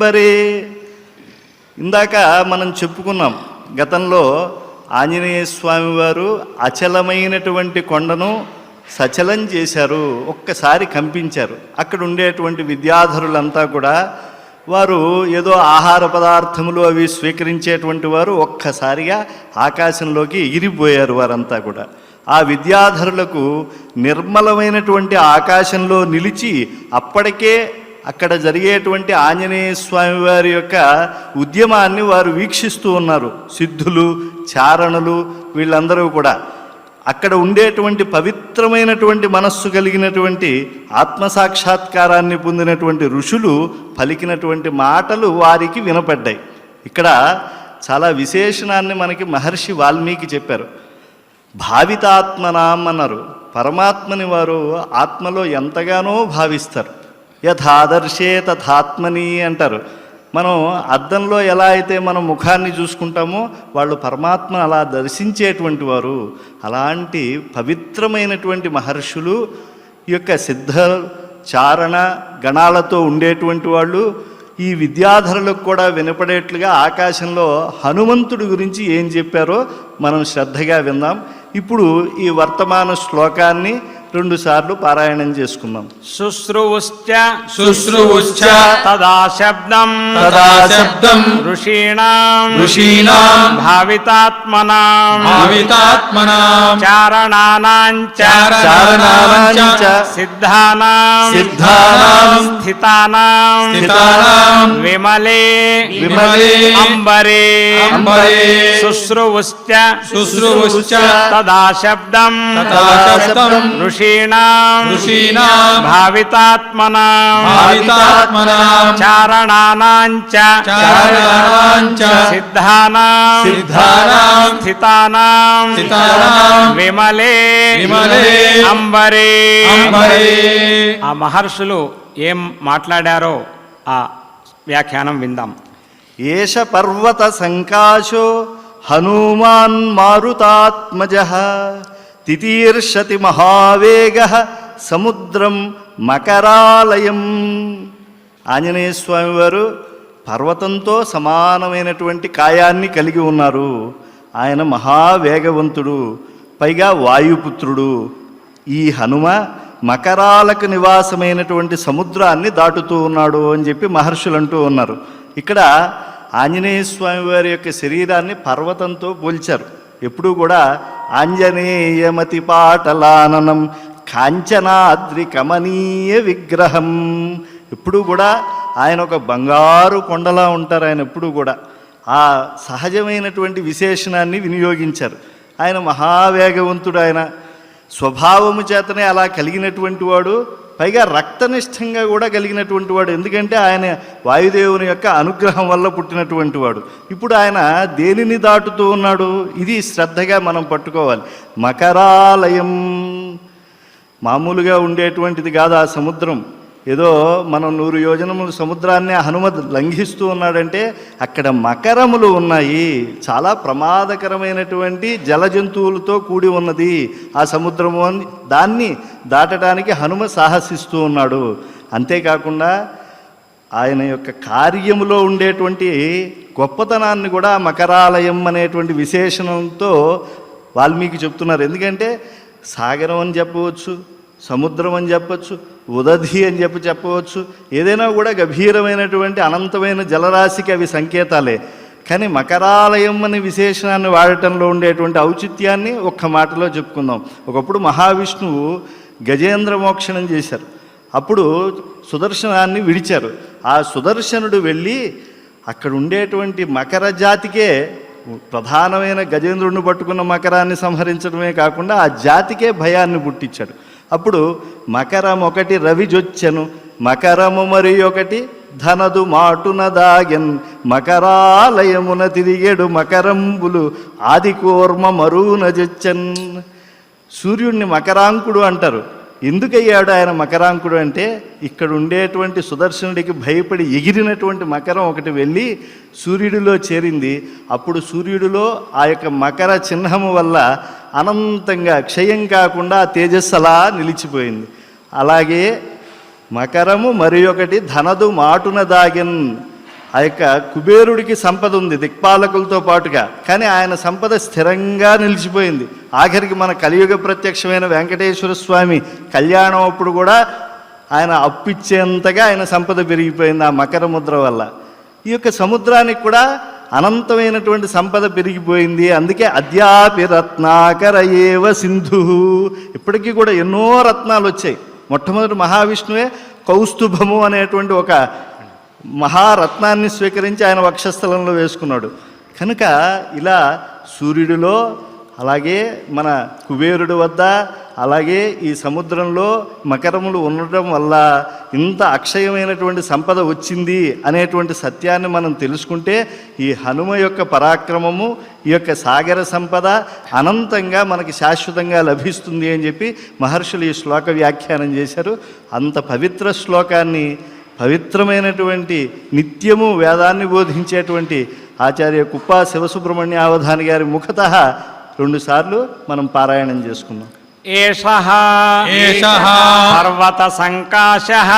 అంబరే. ఇందాక మనం చెప్పుకున్నాం గతంలో ఆంజనేయ స్వామి వారు అచలమైనటువంటి కొండను సచలం చేశారు, ఒక్కసారి కంపించారు. అక్కడ ఉండేటువంటి విద్యాధరులంతా కూడా వారు ఏదో ఆహార పదార్థములు అవి స్వీకరించేటువంటి వారు ఒక్కసారిగా ఆకాశంలోకి ఎగిరిపోయారు వారంతా కూడా. ఆ విద్యాధరులకు నిర్మలమైనటువంటి ఆకాశంలో నిలిచి అప్పటికే అక్కడ జరిగేటువంటి ఆంజనేయ స్వామి వారి యొక్క ఉద్యమాన్ని వారు వీక్షిస్తూ ఉన్నారు. సిద్ధులు, చారణులు వీళ్ళందరూ కూడా అక్కడ ఉండేటువంటి పవిత్రమైనటువంటి మనస్సు కలిగినటువంటి ఆత్మసాక్షాత్కారాన్ని పొందినటువంటి ఋషులు పలికినటువంటి మాటలు వారికి వినపడ్డాయి. ఇక్కడ చాలా విశేషణాన్ని మనకి మహర్షి వాల్మీకి చెప్పారు. భావితాత్మనాం అన్నారు. పరమాత్మని వారు ఆత్మలో ఎంతగానో భావిస్తారు. యథాదర్శే తథాత్మని అంటారు. మనం అద్దంలో ఎలా అయితే మనం ముఖాన్ని చూసుకుంటామో వాళ్ళు పరమాత్మను అలా దర్శించేటువంటి వారు. అలాంటి పవిత్రమైనటువంటి మహర్షులు ఈ యొక్క సిద్ధ చారణ గణాలతో ఉండేటువంటి వాళ్ళు ఈ విద్యాధరులకు కూడా వినపడేట్లుగా ఆకాశంలో హనుమంతుడి గురించి ఏం చెప్పారో మనం శ్రద్ధగా విందాం. ఇప్పుడు ఈ వర్తమాన శ్లోకాన్ని 2 సార్లు పారాయణం చేసుకుందాం. శుశ్రూశ్చ తదా శబ్దం ఋషీణాం భావితాత్మనాం చారణానాం సిద్ధానాం స్థితానాం విమలే అంబరే శుశ్రూశ్చ తదా శబ్దం ఋషీణాం భావితాత్మనాం చారణానాం సిద్ధానాం స్థితానాం విమలే అంబరే. ఆ మహర్షులు ఏం మాట్లాడారో ఆ వ్యాఖ్యానం విందాం. ఏష పర్వత సంకాశో హనుమాన్ మారుతాత్మజః తితీర్షతి మహావేగ సముద్రం మకరాలయం. ఆంజనేయ స్వామి వారు పర్వతంతో సమానమైనటువంటి కాయాన్ని కలిగి ఉన్నారు. ఆయన మహావేగవంతుడు, పైగా వాయుపుత్రుడు. ఈ హనుమ మకరాలకు నివాసమైనటువంటి సముద్రాన్ని దాటుతూ ఉన్నాడు అని చెప్పి మహర్షులు అంటూ ఉన్నారు. ఇక్కడ ఆంజనేయ స్వామి వారి యొక్క శరీరాన్ని పర్వతంతో పోల్చారు. ఎప్పుడూ కూడా ఆంజనేయమతి పాటలాననం కాంచనాద్రి కమనీయ విగ్రహం. ఎప్పుడూ కూడా ఆయన ఒక బంగారు కొండలా ఉంటారు. ఆయన ఎప్పుడూ కూడా ఆ సహజమైనటువంటి విశేషణాన్ని వినియోగించారు. ఆయన మహావేగవంతుడు. ఆయన స్వభావము చేతనే అలా కలిగినటువంటి వాడు, పైగా రక్తనిష్టంగా కూడా కలిగినటువంటి వాడు. ఎందుకంటే ఆయన వాయుదేవుని యొక్క అనుగ్రహం వల్ల పుట్టినటువంటి వాడు. ఇప్పుడు ఆయన దేనిని దాటుతూ ఉన్నాడు, ఇది శ్రద్ధగా మనం పట్టుకోవాలి. మకరాలయం మామూలుగా ఉండేటువంటిది కాదు. ఆ సముద్రం ఏదో మనం 100 యోజనములు సముద్రాన్ని హనుమద్ లంఘిస్తూ ఉన్నాడంటే అక్కడ మకరములు ఉన్నాయి. చాలా ప్రమాదకరమైనటువంటి జల జంతువులతో కూడి ఉన్నది ఆ సముద్రము. దాన్ని దాటడానికి హనుమ సాహసిస్తూ ఉన్నాడు. అంతేకాకుండా ఆయన యొక్క కార్యములో ఉండేటువంటి గొప్పతనాన్ని కూడా మకరాలయం అనేటువంటి విశేషణంతో వాల్మీకి చెప్తున్నారు. ఎందుకంటే సాగరం అని చెప్పవచ్చు, సముద్రం అని చెప్పచ్చు, ఉదధి అని చెప్పవచ్చు. ఏదైనా కూడా గభీరమైనటువంటి అనంతమైన జలరాశికి అవి సంకేతాలే. కానీ మకరాలయం అనే విశేషణాన్ని వాడటంలో ఉండేటువంటి ఔచిత్యాన్ని ఒక్క మాటలో చెప్పుకుందాం. ఒకప్పుడు మహావిష్ణువు గజేంద్ర మోక్షణం చేశారు. అప్పుడు సుదర్శనాన్ని విడిచారు. ఆ సుదర్శనుడు వెళ్ళి అక్కడ ఉండేటువంటి మకర జాతికే, ప్రధానమైన గజేంద్రుడిని పట్టుకున్న మకరాన్ని సంహరించడమే కాకుండా ఆ జాతికే భయాన్ని పుట్టించాడు. అప్పుడు మకరం ఒకటి రవిజొచ్చెను, మకరము మరి ఒకటి ధనదు మాటున దాగెన్, మకరాలయమున తిరిగెడు మకరంబులు ఆది కూర్మ మరువున జొచ్చెన్. సూర్యుడిని మకరాంకుడు అంటారు. ఎందుకయ్యాడు ఆయన మకరాంకుడు అంటే, ఇక్కడ ఉండేటువంటి సుదర్శనుడికి భయపడి ఎగిరినటువంటి మకరం ఒకటి వెళ్ళి సూర్యుడిలో చేరింది. అప్పుడు సూర్యుడిలో ఆ యొక్క మకర చిహ్నము వల్ల అనంతంగా క్షయం కాకుండా తేజస్సు అలా నిలిచిపోయింది. అలాగే మకరము మరి ఒకటి ధనదు మాటున దాగెన్, ఆ యొక్క కుబేరుడికి సంపద ఉంది దిక్పాలకులతో పాటుగా, కానీ ఆయన సంపద స్థిరంగా నిలిచిపోయింది. ఆఖరికి మన కలియుగ ప్రత్యక్షమైన వెంకటేశ్వర స్వామి కళ్యాణం అప్పుడు కూడా ఆయన అప్పిచ్చేంతగా ఆయన సంపద పెరిగిపోయింది ఆ మకర ముద్ర వల్ల. ఈ యొక్క సముద్రానికి కూడా అనంతమైనటువంటి సంపద పెరిగిపోయింది. అందుకే అద్యాపి రత్నాకర ఏవ సింధు, ఇప్పటికీ కూడా ఎన్నో రత్నాలు వచ్చాయి. మొట్టమొదటి మహావిష్ణువే కౌస్తుభము అనేటువంటి ఒక మహారత్నాన్ని స్వీకరించి ఆయన వక్షస్థలంలో వేసుకున్నాడు. కనుక ఇలా సూర్యుడిలో, అలాగే మన కుబేరుడి వద్ద, అలాగే ఈ సముద్రంలో మకరములు ఉండటం వల్ల ఇంత అక్షయమైనటువంటి సంపద వచ్చింది అనేటువంటి సత్యాన్ని మనం తెలుసుకుంటే ఈ హనుమ యొక్క పరాక్రమము, ఈ యొక్క సాగర సంపద అనంతంగా మనకి శాశ్వతంగా లభిస్తుంది అని చెప్పి మహర్షులు ఈ శ్లోక వ్యాఖ్యానం చేశారు. అంత పవిత్ర శ్లోకాన్ని పవిత్రమైనటువంటి నిత్యము వేదాన్ని బోధించేటువంటి ఆచార్య కుప్ప శివసుబ్రహ్మణ్య అవధాని గారి ముఖతః 2 సార్లు మనం పారాయణం చేసుకున్నాం. ఏషః పర్వత సంకాశః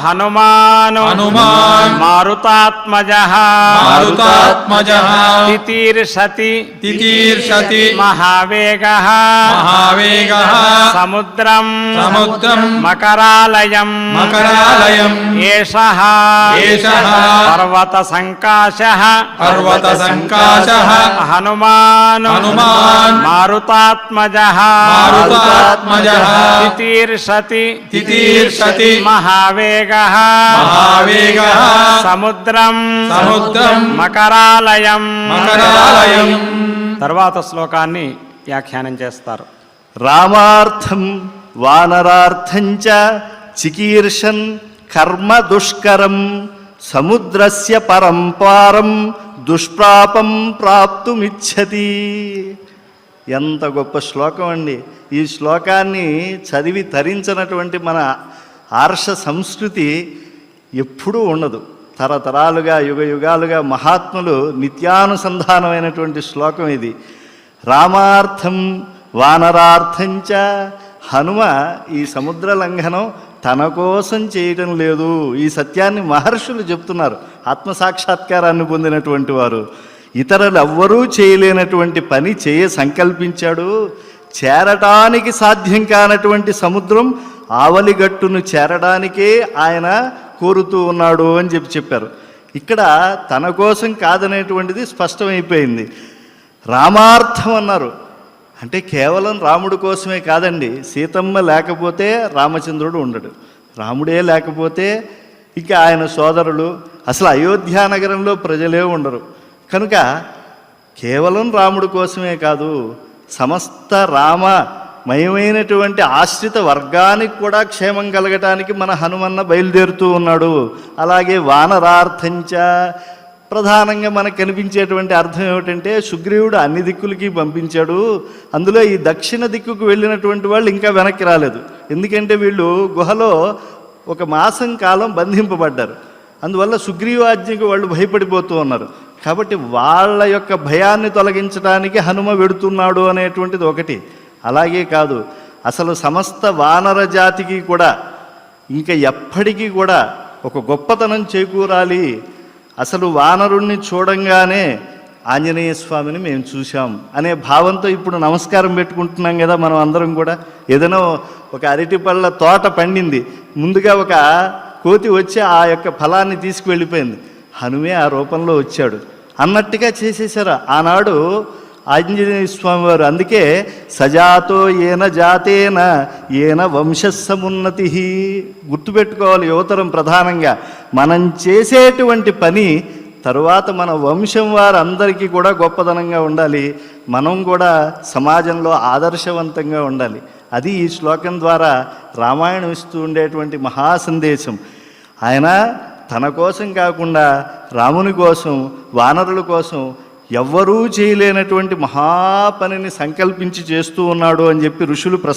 హనుమాన్ మారుతాత్మజః తితీర్షతి మహావేగః సముద్రం మకరాలయం ఏషః పర్వత సంకాశః హనుమాన్ మారుతాత్మజః తితీర్షతి మహావేగః సముద్రం మకరాలయం. తర్వాత శ్లోకాన్ని వ్యాఖ్యానం చేస్తారు. రామార్థం వానరార్థం చ చికీర్షన్ కర్మ దుష్కరం సముద్రస్య పరంపారం దుష్ప్రాపం ప్రాప్తుమిచ్చతి. ఎంత గొప్ప శ్లోకం అండి. ఈ శ్లోకాన్ని చదివి తరించినటువంటి మన ఆర్ష సంస్కృతి ఎప్పుడూ ఉండదు. తరతరాలుగా యుగాలుగా మహాత్ములు నిత్యానుసంధానమైనటువంటి శ్లోకం ఇది. రామార్థం వానరార్థంచ, హనుమ ఈ సముద్ర లంఘనం తన కోసం చేయటం లేదు. ఈ సత్యాన్ని మహర్షులు చెప్తున్నారు, ఆత్మసాక్షాత్కారాన్ని పొందినటువంటి వారు. ఇతరులు ఎవ్వరూ చేయలేనటువంటి పని సంకల్పించాడు. చేరటానికి సాధ్యం కానటువంటి సముద్రం ఆవలిగట్టును చేరడానికే ఆయన కోరుతూ ఉన్నాడు అని చెప్పారు. ఇక్కడ తన కోసం కాదనేటువంటిది స్పష్టమైపోయింది. రామార్థం అన్నారు అంటే కేవలం రాముడి కోసమే కాదండి. సీతమ్మ లేకపోతే రామచంద్రుడు ఉండడు, రాముడే లేకపోతే ఇక ఆయన సోదరులు, అసలు అయోధ్య నగరంలో ప్రజలే ఉండరు. కనుక కేవలం రాముడి కోసమే కాదు, సమస్త రామమయమైనటువంటి ఆశ్రిత వర్గానికి కూడా క్షేమం కలగటానికి మన హనుమన్న బయలుదేరుతూ ఉన్నాడు. అలాగే వానరార్థంచ, ప్రధానంగా మనకు కనిపించేటువంటి అర్థం ఏమిటంటే సుగ్రీవుడు అన్ని దిక్కులకి పంపించాడు. అందులో ఈ దక్షిణ దిక్కుకు వెళ్ళినటువంటి వాళ్ళు ఇంకా వెనక్కి రాలేదు. ఎందుకంటే వీళ్ళు గుహలో 1 మాసం కాలం బంధింపబడ్డారు. అందువల్ల సుగ్రీవాజ్ఞకు వాళ్ళు భయపడిపోతూ ఉన్నారు. కాబట్టి వాళ్ళ యొక్క భయాన్ని తొలగించడానికి హనుమ వెడుతున్నాడు అనేటువంటిది ఒకటి. అలాగే కాదు, అసలు సమస్త వానర జాతికి కూడా ఇంకా ఎప్పటికీ కూడా ఒక గొప్పతనం చేకూరాలి. అసలు వానరుణ్ణి చూడంగానే ఆంజనేయ స్వామిని మేము చూసాం అనే భావంతో ఇప్పుడు నమస్కారం పెట్టుకుంటున్నాం కదా మనం అందరం కూడా. ఏదైనా ఒక అరటిపళ్ళ తోట పండింది, ముందుగా ఒక కోతి వచ్చి ఆ యొక్క ఫలాన్ని తీసుకువెళ్ళిపోయింది, హనుమే ఆ రూపంలో వచ్చాడు అన్నట్టుగా చేసేసారు ఆనాడు ఆంజనేయ స్వామి వారు. అందుకే సజాతో ఏన జాతేన ఏన వంశస్సమున్నతి. గుర్తుపెట్టుకోవాలి యువతరం ప్రధానంగా, మనం చేసేటువంటి పని తరువాత మన వంశం వారందరికీ కూడా గొప్పదనంగా ఉండాలి, మనం కూడా సమాజంలో ఆదర్శవంతంగా ఉండాలి. అది ఈ శ్లోకం ద్వారా రామాయణం ఇస్తూ ఉండేటువంటి మహా సందేశం. ఆయన తన కోసం కాకుండా రాముని కోసం, వానరుల కోసం ఎవ్వరూ చేయలేనటువంటి మహాపనిని సంకల్పించి చేస్తూ ఉన్నాడు అని చెప్పి ఋషులు